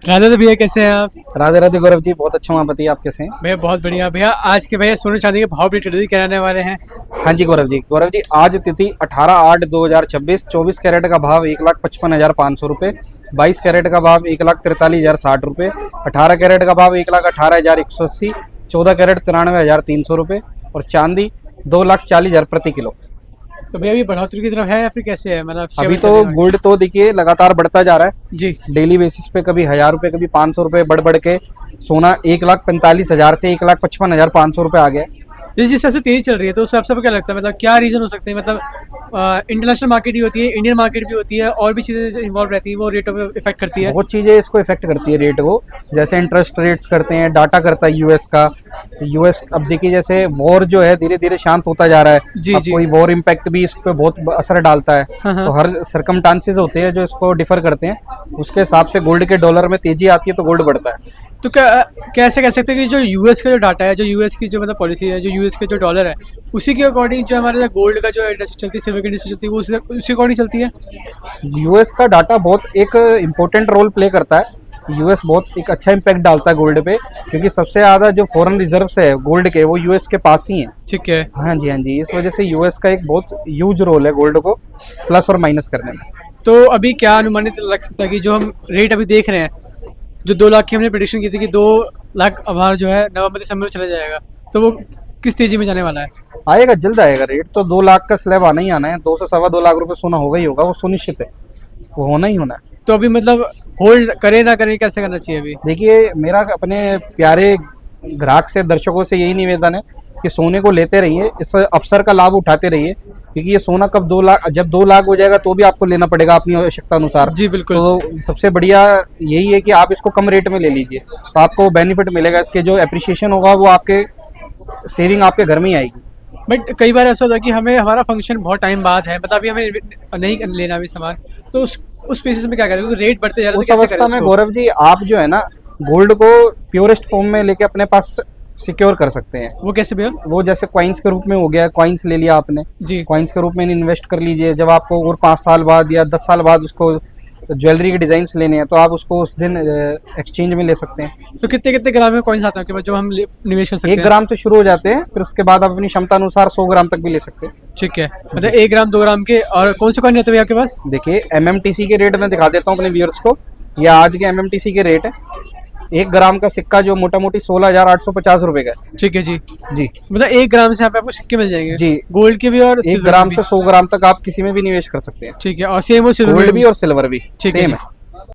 राधे राधे भैया, कैसे हैं आप? राधे राधे गौरव जी, बहुत अच्छा हूँ। आप बताइए, आप कैसे हैं? भैया बहुत बढ़िया। भैया आज के भैया सोने चांदी के भाव अपडेट कराने वाले हैं। हाँ जी गौरव जी आज तिथि 18/8/2026। 24 कैरेट का भाव 1,55,500 रुपये, 22 कैरेट का भाव 1,43,060 रुपये, 18 कैरेट का भाव 1,18,180, 14 कैरेट 93,300 रुपये और चांदी 2,40,000 प्रति किलो। तो भैया अभी बढ़ोतरी की तरफ है या फिर कैसे है, मतलब अभी तो गोल्ड तो देखिए लगातार बढ़ता जा रहा है जी। डेली बेसिस पे कभी 1,000 रुपये, कभी 500 रुपये बढ़ के सोना 1,45,000 से 1,55,500 रुपये आ गया। जिस हिसाब से तेजी चल रही है तो उस हिसाब से क्या लगता है, मतलब क्या रीजन हो सकते हैं? मतलब इंटरनेशनल मार्केट भी होती है, इंडियन मार्केट भी होती है, और भी चीज़ें इन्वॉल्व रहती है, वो रेटों पे इफेक्ट करती है। बहुत चीज़ें इसको इफेक्ट करती है रेट को, जैसे इंटरेस्ट रेट्स करते हैं, डाटा करता है यूएस का। यूएस अब देखिए जैसे वॉर जो है धीरे धीरे शांत होता जा रहा है जी, अब जी। कोई वॉर इम्पैक्ट भी इस पे बहुत असर डालता है। हाँ, हाँ। तो हर सरकमस्टांसेस होते हैं जो इसको डिफर करते हैं, उसके हिसाब से गोल्ड के डॉलर में तेजी आती है तो गोल्ड बढ़ता है। तो कैसे कह सकते हैं कि जो यूएस का जो डाटा है, जो यूएस की जो मतलब पॉलिसी है, जो यूएस के जो डॉलर है, उसी के अकॉर्डिंग जो हमारे गोल्ड का जो इंडस्ट्री चलती है, सिल्वर की इंडस्ट्री चलती है, वो उसी अकॉर्डिंग चलती है। यूएस का डाटा बहुत एक इम्पोर्टेंट रोल प्ले करता है। यूएस बहुत एक अच्छा इम्पैक्ट डालता है गोल्ड पे, क्योंकि सबसे ज़्यादा जो फॉरेन रिजर्व्स है गोल्ड के वो यूएस के पास ही हैं। ठीक है। हाँ जी, इस वजह से यूएस का एक बहुत ह्यूज रोल है गोल्ड को प्लस और माइनस करने में। तो अभी क्या अनुमानित लग सकता है कि जो हम रेट अभी देख रहे हैं, जो 2 लाख की हमने प्रेडिक्शन की थी कि 2 लाख हमारा जो है नवंबर दिसंबर में चला जाएगा, तो वो किस तेजी में जाने वाला है? आएगा, जल्द आएगा। रेट तो 2 लाख का स्लैब आना ही आना है। 2 से सवा 2 लाख रुपए सोना होगा ही होगा, वो सुनिश्चित है, वो होना ही होना है। तो अभी मतलब होल्ड करें ना करें, कैसे करना चाहिए अभी? देखिए मेरा अपने प्यारे ग्राहक से, दर्शकों से यही निवेदन है कि सोने को लेते रहिए, इस अवसर का लाभ उठाते रहिए, क्योंकि ये सोना कब 2 लाख, जब 2 लाख हो जाएगा तो भी आपको लेना पड़ेगा अपनी आवश्यकता अनुसार। जी बिल्कुल। तो सबसे बढ़िया यही है कि आप इसको कम रेट में ले लीजिए, तो आपको बेनिफिट मिलेगा। इसके जो एप्रिसिएशन होगा वो आपके सेविंग आपके घर में ही आएगी। बट कई बार ऐसा होता है कि हमें हमारा फंक्शन बहुत टाइम बाद है, मतलब अभी हमें नहीं लेना भी सामान, तो उस बेसिस में क्या करें, क्योंकि रेट बढ़ते जा रहे हैं, उस तो कैसे करें अवस्था में उसको? गौरव जी आप जो है ना गोल्ड को प्योरेस्ट फॉर्म में लेके अपने पास सिक्योर कर सकते हैं। वो कैसे भैया? वो जैसे कॉइन्स के रूप में हो गया, कॉइन्स ले लिया आपने, जी। कॉइन्स के रूप में इन्वेस्ट कर लीजिए। जब आपको और 5 साल बाद या 10 साल बाद उसको ज्वेलरी के डिजाइन्स लेने हैं तो आप उसको उस दिन एक्सचेंज में ले सकते हैं। तो कितने कितने ग्राम में कॉइन्स आते हैं आपके पास जो हम निवेश कर सकते 1 हैं? ग्राम से शुरू हो जाते हैं, फिर उसके बाद आप अपनी क्षमता अनुसार 100 ग्राम तक भी ले सकते हैं। ठीक है, मतलब 1 ग्राम 2 ग्राम के। और कौन से कॉइन रहते हैं भैया आपके पास? देखिए एमएमटीसी के रेट मैं दिखा देता हूँ अपने व्यूअर्स को। ये आज के एमएमटीसी के रेट है। 1 ग्राम का सिक्का जो मोटा मोटी 16,850 रुपए का है। ठीक है जी। जी मतलब 1 ग्राम से यहाँ पे आपको सिक्के मिल जाएंगे जी, गोल्ड के भी और 1 सिल्वर ग्राम के से भी। 100 ग्राम तक आप किसी में भी निवेश कर सकते हैं। ठीक है, और सेम वो सिल्वर गोल्ड में भी और सिल्वर भी ठीक है सेम जी। है।